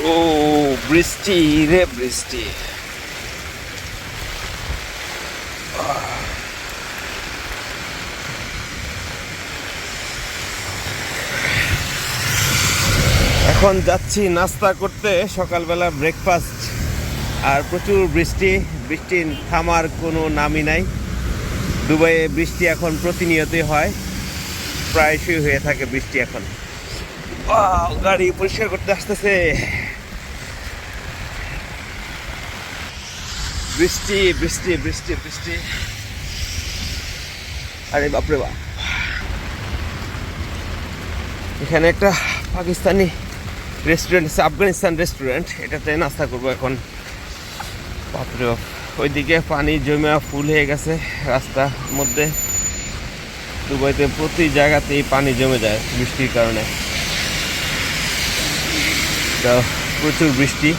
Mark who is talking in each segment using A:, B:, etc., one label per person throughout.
A: ও বৃষ্টি রে বৃষ্টি। এখন যাচ্ছি নাস্তা করতে, সকালবেলা ব্রেকফাস্ট। আর প্রচুর বৃষ্টি, বৃষ্টি থামার কোনো নামই নাই। দুবাইয়ে বৃষ্টি এখন প্রতিনিয়তই হয়, প্রায়শই হয়ে থাকে বৃষ্টি এখন। গাড়ি পরিষ্কার করতে আসতেছে। বৃষ্টি বৃষ্টি বৃষ্টি বৃষ্টি, আরে বাপরে বাপ। এখানে একটা পাকিস্তানি রেস্টুরেন্ট আছে, আফগানিস্তান রেস্টুরেন্ট, এটাতে নাস্তা করবো এখন। বাপরে বাপ, ওইদিকে পানি জমে ফুল হয়ে গেছে রাস্তার মধ্যে। দুবাইতে প্রতি জায়গাতেই পানি জমে যায় বৃষ্টির কারণে। তো প্রচুর বৃষ্টি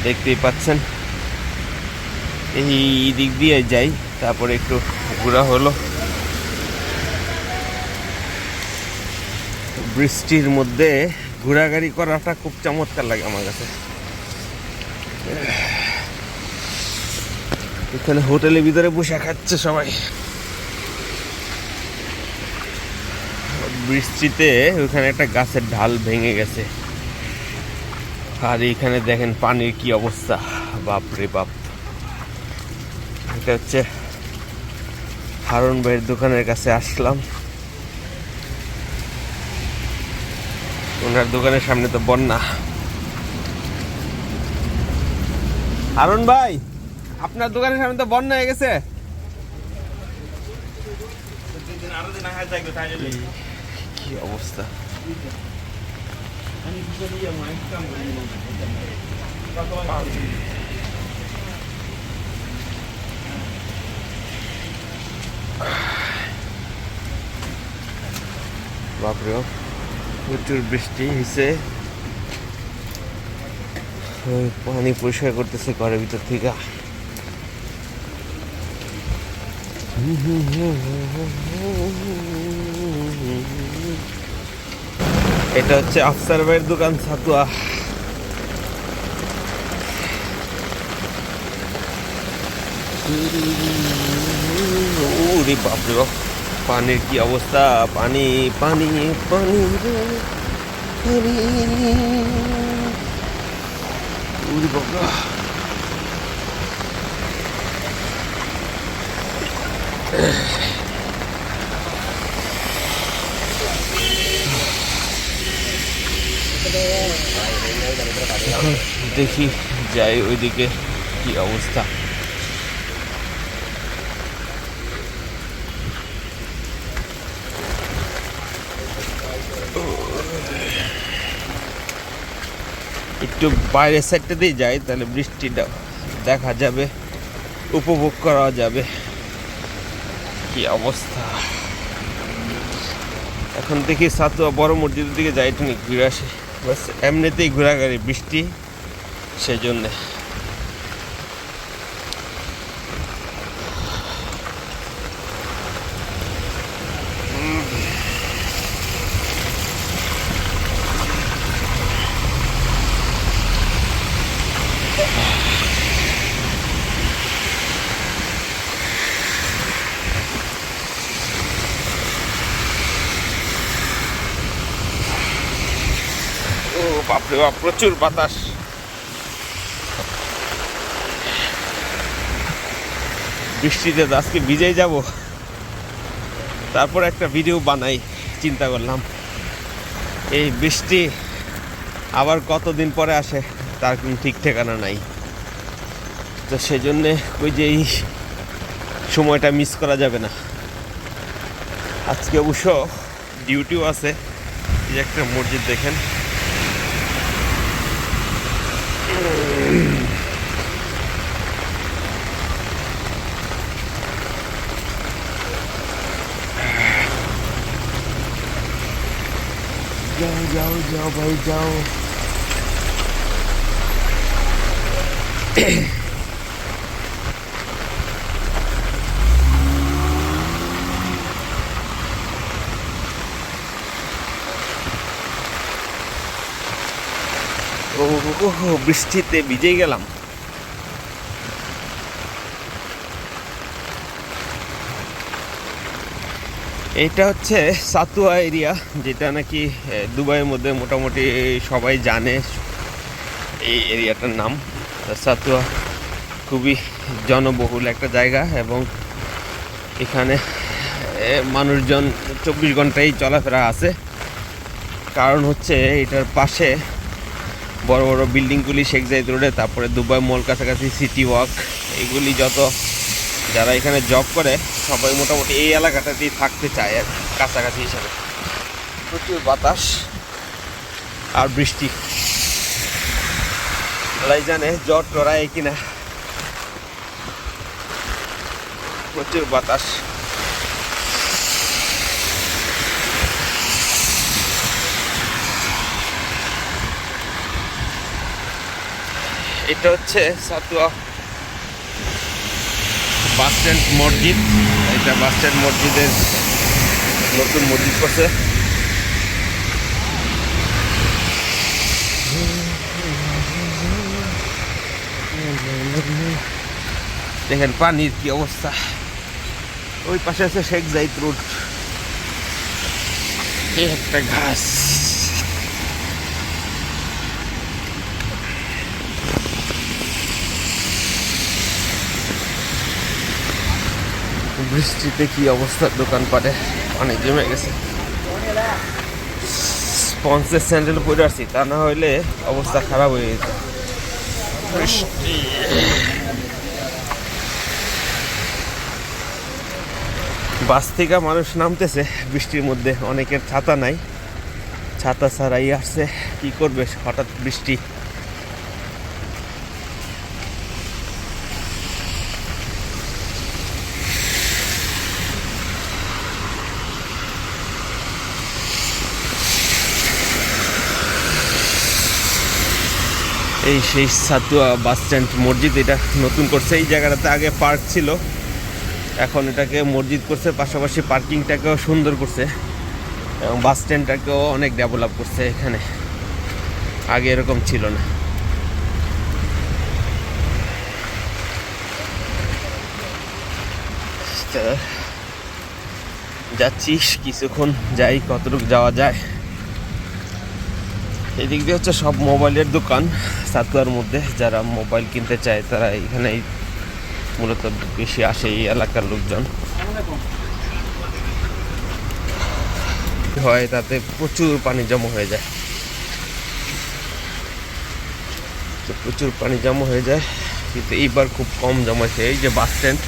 A: দেখতেই পাচ্ছেন। এই দিক দিয়ে যাই, তারপরে একটু ঘোরা হলো। বৃষ্টির মধ্যে ঘোরাঘুরি করাটা খুব চমৎকার লাগে আমার কাছে। এখানে হোটেলের ভিতরে বসে খাচ্ছে সবাই বৃষ্টিতে। ওইখানে একটা গাছের ঢাল ভেঙে গেছে, আর এখানে দেখেন পানির কি অবস্থা, বাপরে বাপ। এটা হচ্ছে হারুন ভাইয়ের দোকানের কাছে আসলাম। ওনার দোকানের সামনে তো বন্যা। হারুন ভাই, আপনার দোকানের সামনে তো বন্যা হয়ে গেছে। কি অবস্থা। বাপরে, প্রচুর বৃষ্টি হয়েছে। পানি পরিষ্কার করতেছে ঘরের ভিতর থেকে। এটা হচ্ছে আফসার ভাইয়ের দোকান, সাতোয়া। ওরে বাপরে বাপ, পানির কি অবস্থা। পানি পানি পানি পানি, ওরে বাবা। দেখি যাই ওইদিকে কি অবস্থা। একটু বাইরের সাইডটা দিয়ে যাই, তাহলে বৃষ্টিটা দেখা যাবে, উপভোগ করা যাবে কি অবস্থা। এখন দেখি সাতোয়া বড় মসজিদের দিকে যাই, একটু ঘুরে আসি। বাস এমনিতেই ঘোরাঘুরি, বৃষ্টি সেই জন্যে। ও বাপরে বাপ, প্রচুর বাতাস। বৃষ্টিতে আজকে ভিজেই যাব, তারপর একটা ভিডিও বানাই চিন্তা করলাম। এই বৃষ্টি আবার কতদিন পরে আসে তার কোনো ঠিক ঠিকানা নাই। তো সেজন্যে ওই যে এই সময়টা মিস করা যাবে না। আজকে অবশ্য ডিউটিও আছে। এই যে একটা মসজিদ দেখেন, যাও যাও যাও ভাই যাও। ও বৃষ্টিতে ভিজেই গেলাম। এইটা হচ্ছে সাতুয়া এরিয়া, যেটা নাকি দুবাইয়ের মধ্যে মোটামুটি সবাই জানে এই এরিয়াটার নাম। সাতুয়া খুবই জনবহুল একটা জায়গা এবং এখানে মানুষজন 24 ঘন্টাই চলাফেরা আছে। কারণ হচ্ছে এটার পাশে বড় বড় বিল্ডিংগুলি, শেখ জায়েদ রোডে, তারপরে দুবাই মল কাছাকাছি, সিটি ওয়াক, এগুলি যত যারা এখানে জব করে সবাই মোটামুটি এই এলাকাটাতেই থাকতে চায় আর কাছাকাছি হিসাবে। প্রচুর বাতাস আর বৃষ্টি, আল্লাহ জানে জ্বর টরায় কিনা। প্রচুর বাতাস। এটা হচ্ছে সাতুয়া বাস স্ট্যান্ড মসজিদ। এটা বাস স্ট্যান্ড মসজিদের নতুন মসজিদ করছে। দেখেন পানির কি অবস্থা। ওই পাশে আছে শেখ জায়েদ রোড। এই একটা ঘাস। বৃষ্টিতে কি অবস্থা, দোকানপাটে পানি জমে গেছে। স্পঞ্জের স্যান্ডেল পরে আসছি, তা না হইলে অবস্থা খারাপ হয়ে যেত। বৃষ্টি বাস থেকে মানুষ নামতেছে বৃষ্টির মধ্যে, অনেকের ছাতা নাই, ছাতা ছাড়াই আসছে। কি করবে, হঠাৎ বৃষ্টি। এই সেই সাতুয়া বাস স্ট্যান্ড মসজিদ, এটা নতুন করছে। এই জায়গাটাতে আগে পার্ক ছিল, এখন এটাকে মসজিদ করছে, পাশাপাশি পার্কিংটাকেও সুন্দর করছে এবং বাস স্ট্যান্ডটাকেও অনেক ডেভেলপ করছে। এখানে আগে এরকম ছিল না। যাচ্ছি, কিছুক্ষণ যাই, কতটুকু যাওয়া যায়। এদিক দিয়ে হচ্ছে সব মোবাইলের দোকান সাতুয়ার মধ্যে। যারা মোবাইল কিনতে চায় তারা এখানে মূলত বেশি আসে, এই এলাকার লোকজন হয়, তাতে প্রচুর পানি জমা হয়ে যায়। তো প্রচুর পানি জমা হয়ে যায়, কিন্তু এইবার খুব কম জমাছে। এই যে বাস স্ট্যান্ড,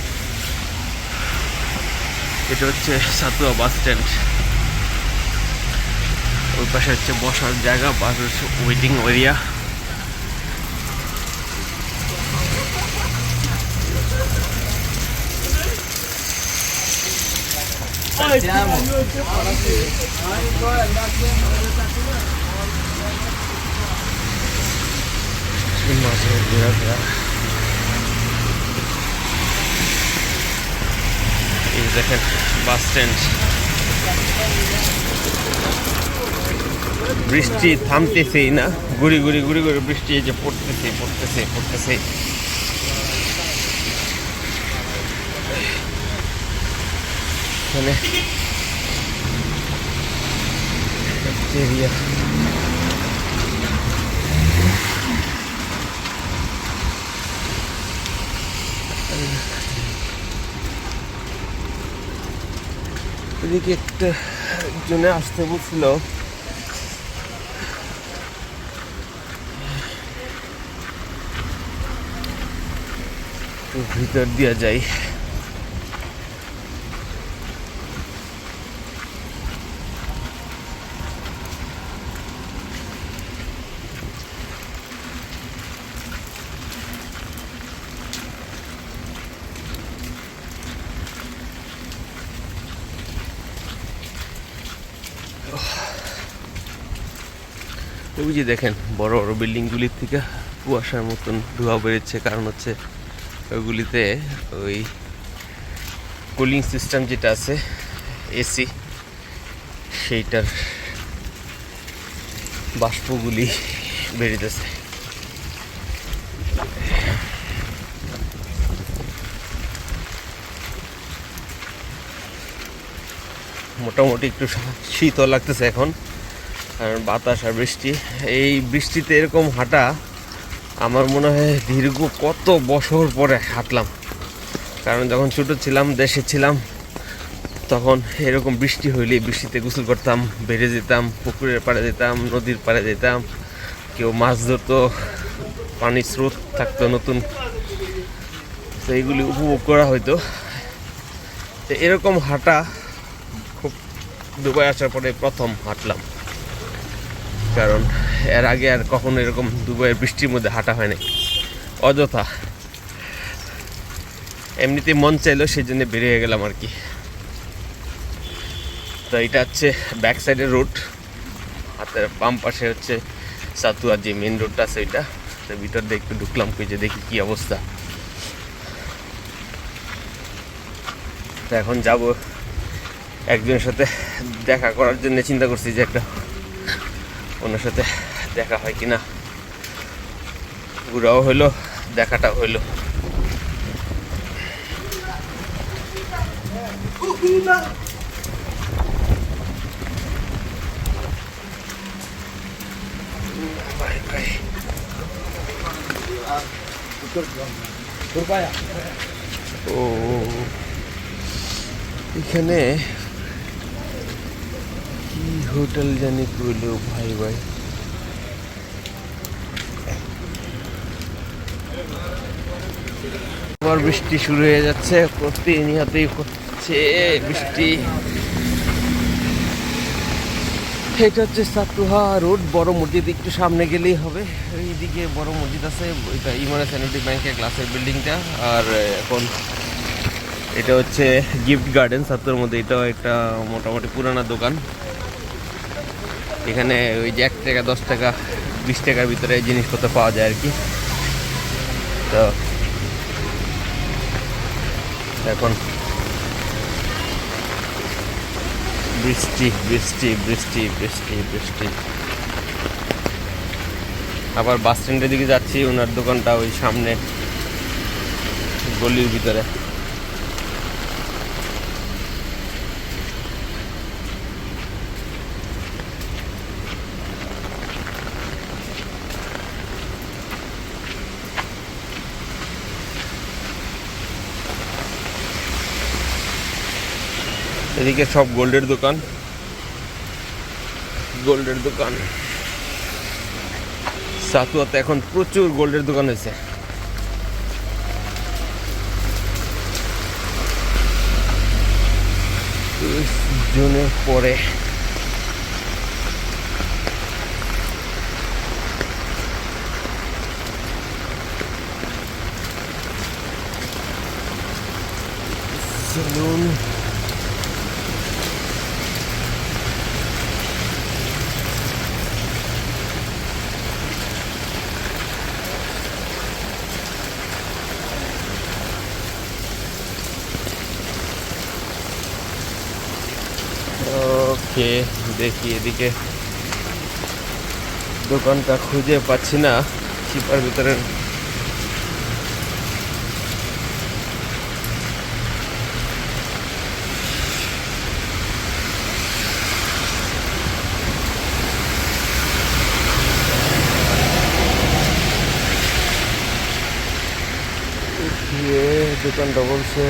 A: এটা হচ্ছে সাতুয়া বাস স্ট্যান্ড। ওই পাশে হচ্ছে বসার জায়গা, বাস হচ্ছে ওয়েটিং এরিয়া। এই দেখেন বাস স্ট্যান্ড। বৃষ্টি থামতেছেই না, গুড়ি গুড়ি গুড়ি গুড়ি বৃষ্টি এই যে পড়তেছে পড়তেছে পড়তেছে। এখানে এরিয়া এদিকে একটা জনে আসতে বলছিল, ভিতর দিয়া যাই। ওই যে দেখেন বড় বড় বিল্ডিংগুলির থেকে কুয়াশার মতন ধোঁয়া বেরোচ্ছে। কারণ হচ্ছে ওইগুলিতে ওই কুলিং সিস্টেম যেটা আছে এসি, সেইটার বাষ্পগুলি বেরিতেছে। মোটামুটি একটু শীতও লাগতেছে এখন, কারণ বাতাস আর বৃষ্টি। এই বৃষ্টিতে এরকম হাঁটা আমার মনে হয় দীর্ঘ কত বছর পরে হাঁটলাম। কারণ যখন ছোটো ছিলাম, দেশে ছিলাম, তখন এরকম বৃষ্টি হইলে বৃষ্টিতে গোসল করতাম, বেড়ে যেতাম, পুকুরের পাড়ে যেতাম, নদীর পাড়ে যেতাম, কেউ মাছ ধরতো, পানির স্রোত থাকতো নতুন, তো এইগুলি উপভোগ করা হইতো। তো এরকম হাঁটা খুব দুবাই আসার পরে প্রথম হাঁটলাম, কারণ এর আগে আর কখনো এরকম দুবাইয়ের বৃষ্টির মধ্যে হাঁটা হয় নাই। অযথা এমনিতে মন চাইলো, সেই জন্য বেরিয়ে গেলাম আর কি। তো এটা হচ্ছে ব্যাক সাইডের রোড, হাতের বাম পাশে হচ্ছে সাতুয়া যে মেন রোডটা আছে ওইটা। তো ভিতর দিয়ে একটু ঢুকলাম, যে দেখি কি অবস্থা। তো এখন যাব একজনের সাথে দেখা করার জন্য, চিন্তা করছি যে একটা ওনার সাথে দেখা হয় কিনা। ঘোরাও হইলো, দেখাটাও হইলো। ও এখানে কি হোটেল জানি কইলো ভাই ভাই। আবার বৃষ্টি শুরু হয়ে যাচ্ছে, প্রতিনিয়তই হচ্ছে বৃষ্টি। এটা হচ্ছে সাতুহা রোড, বড় মসজিদ একটু সামনে গেলেই হবে। এইদিকে বড় মসজিদ আছে, এটা ইমারেস ব্যাংকের গ্লাসের বিল্ডিংটা। আর এখন এটা হচ্ছে গিফট গার্ডেন সাতুয়ার মধ্যে, এটাও একটা মোটামুটি পুরানা দোকান। এখানে ওই যে 1 টাকা, 10 টাকা, 20 টাকার ভিতরে জিনিসপত্র পাওয়া যায় আর কি। তো এখন বৃষ্টি বৃষ্টি বৃষ্টি বৃষ্টি বৃষ্টি। আবার বাস স্ট্যান্ডের দিকে যাচ্ছি, ওনার দোকানটা ওই সামনে গলির ভিতরে। এদিকে সব গোল্ডের দোকান, গোল্ডের দোকান। সাতুয়াতে এখন প্রচুর গোল্ডের দোকান হয়েছে। জুনের পরে সেলুন। ওকে, দেখি এদিকে দোকানটা খুঁজে পাচ্ছি না চিপার ভিতরে। দোকানটা বলছে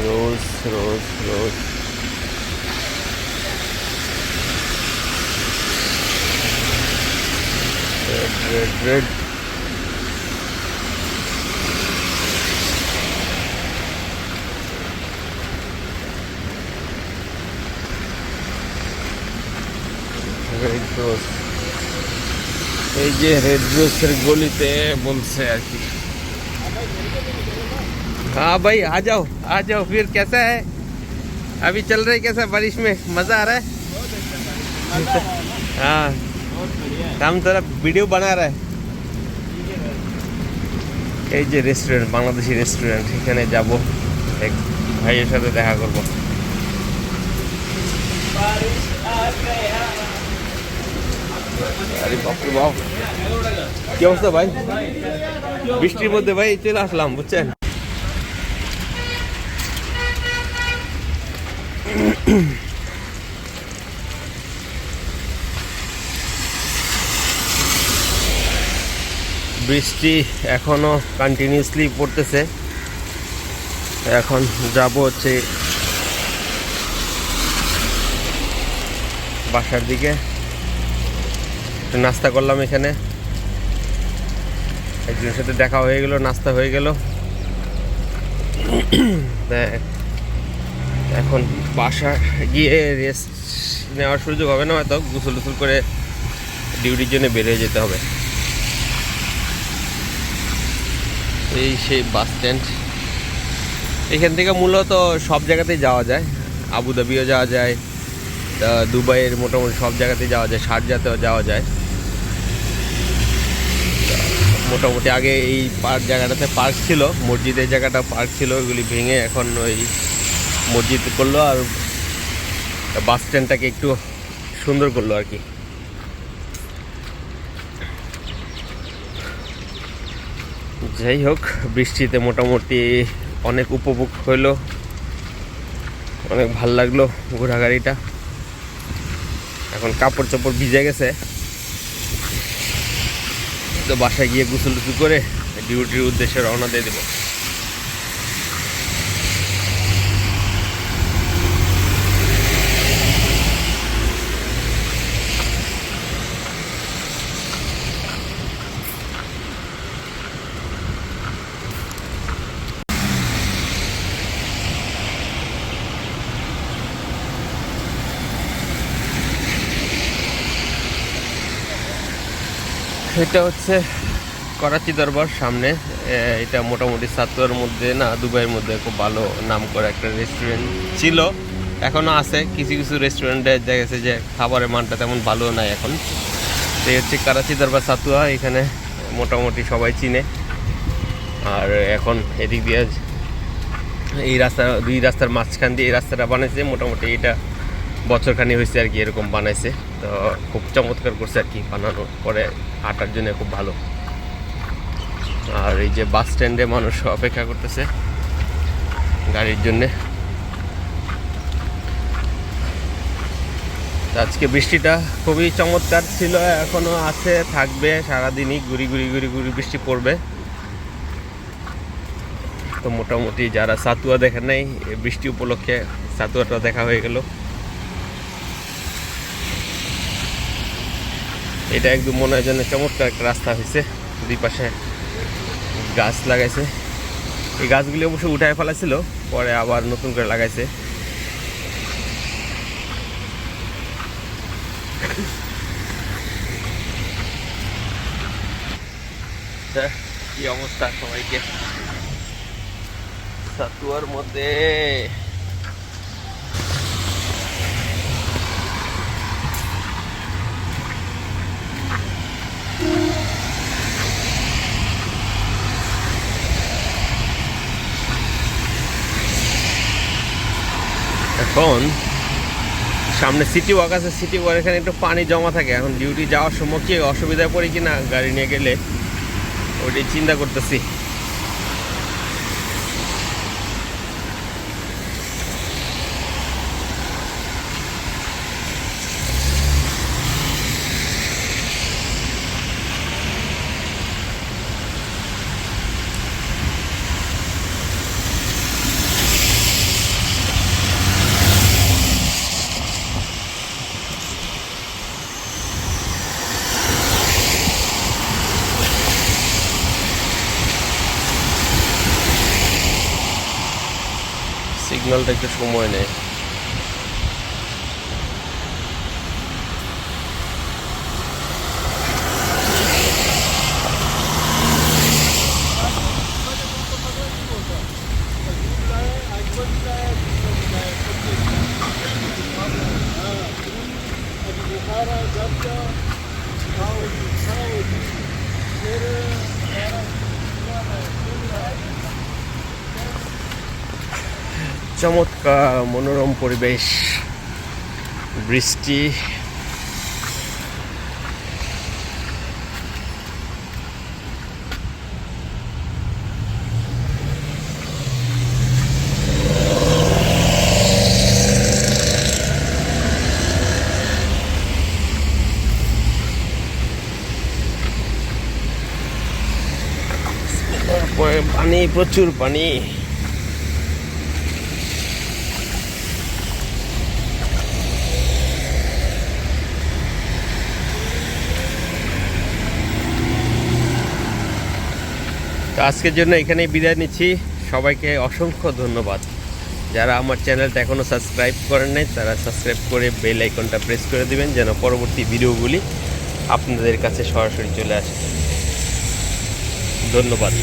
A: rose rose rose. Red red red. Red rose, এই যে रेड रोज गलीते बोलसे আর কি। हाँ भाई आ जाओ फिर। कैसा है अभी चल रहा है, कैसा बारिश में मजा आ रहा है? हाँ, हम थोड़ा वीडियो बना रहा है। এই যে রেস্টুরেন্ট, বাংলাদেশি রেস্টুরেন্ট, এখানে যাব, এক ভাইয়ের সাথে দেখা করব। আরে বাপরে বাপ, কি অবস্থা ভাই? বৃষ্টির মধ্যে ভাই চলে আসলাম, বুঝছেন? বৃষ্টি এখনো কন্টিনিউসলি পড়তেছে। এখন যাব হচ্ছে বাসার দিকে। একটু নাস্তা করলাম এখানে, একজনের সাথে দেখা হয়ে গেল, নাস্তা হয়ে গেল। এখন বাসা গিয়ে রেস্ট নেওয়ার সুযোগ হবে না, হয়তো গোসল টুসল করে ডিউটির জন্য বের হয়ে যেতে হবে। এই সেই বাস স্ট্যান্ড। এখান থেকে মূলত সব জায়গাতেই যাওয়া যায়, আবুধাবিও যাওয়া যায়, দুবাইয়ের মোটামুটি সব জায়গাতেই যাওয়া যায়, শারজাতেও যাওয়া যায়। মোটামুটি আগে এই জায়গাটাতে পার্ক ছিল, মসজিদের জায়গাটা পার্ক ছিল, ওইগুলি ভেঙে এখন ওই মসজিদ করলো আর বাস স্ট্যান্ডটাকে একটু সুন্দর করলো আর কি। যাই হোক, বৃষ্টিতে মোটামুটি অনেক উপভোগ হইলো, অনেক ভাল লাগলো ঘোরাঘুরিটা। এখন কাপড় চোপড় ভিজে গেছে, তো বাসায় গিয়ে গোসল টুসল করে ডিউটির উদ্দেশ্যে রওনা দিয়ে দেবো। এটা হচ্ছে করাচি দরবার সামনে। এটা মোটামুটি সাতোয়ার মধ্যে না দুবাইয়ের মধ্যে খুব ভালো নাম করা একটা রেস্টুরেন্ট ছিল, এখনও আছে। কিছু কিছু রেস্টুরেন্টে দেখা গেছে যে খাবারের মানটা তেমন ভালো নাই এখন। তো এই হচ্ছে করাচি দরবার সাতোয়া, এখানে মোটামুটি সবাই চিনে। আর এখন এদিক দিয়ে এই রাস্তা, দুই রাস্তার মাঝখান দিয়ে এই রাস্তাটা বানাইছে, মোটামুটি এটা বছরখানি হয়েছে আর কি এরকম বানাইছে। তো খুব চমৎকার করছে আর কি, বানানোর পরে হাঁটার জন্য খুব ভালো। আর এই যে বাস স্ট্যান্ডে মানুষ অপেক্ষা করতেছে গাড়ির জন্যে। আজকে বৃষ্টিটা খুবই চমৎকার ছিল, এখনো আছে, থাকবে সারাদিনই, ঘুরি ঘুরি ঘুরি ঘুরি বৃষ্টি পড়বে। তো মোটামুটি যারা সাতুয়া দেখেন নাই, বৃষ্টি উপলক্ষে সাতুয়াটা দেখা হয়ে গেল। এটা একদম মনে হয় যেন চমৎকার একটা রাস্তা হয়েছে, দুই পাশে গাছ লাগাইছে। এই গাছগুলি অবশ্য উঠায় ফেলাছিল, পরে আবার নতুন করে লাগাইছে। কি অবস্থা সবাইকে সাতুয়ার মধ্যে। এখন সামনে সিটি ওয়াক আছে, সিটি ওয়াক এখানে একটু পানি জমা থাকে। এখন ডিউটি যাওয়ার সময় কি অসুবিধায় পড়ি কি না গাড়ি নিয়ে গেলে, ওইটাই চিন্তা করতেছি। সিগন্যালটা একটু সময় নেয়। চমৎকার মনোরম পরিবেশ, বৃষ্টি, পানি, প্রচুর পানি। তো আজকের জন্য এখানেই বিদায় নিচ্ছি। সবাইকে অসংখ্য ধন্যবাদ। যারা আমার চ্যানেলটা এখনও সাবস্ক্রাইব করেন নাই তারা সাবস্ক্রাইব করে বেল আইকনটা প্রেস করে দিবেন, যেন পরবর্তী ভিডিওগুলি আপনাদের কাছে সরাসরি চলে আসে। ধন্যবাদ।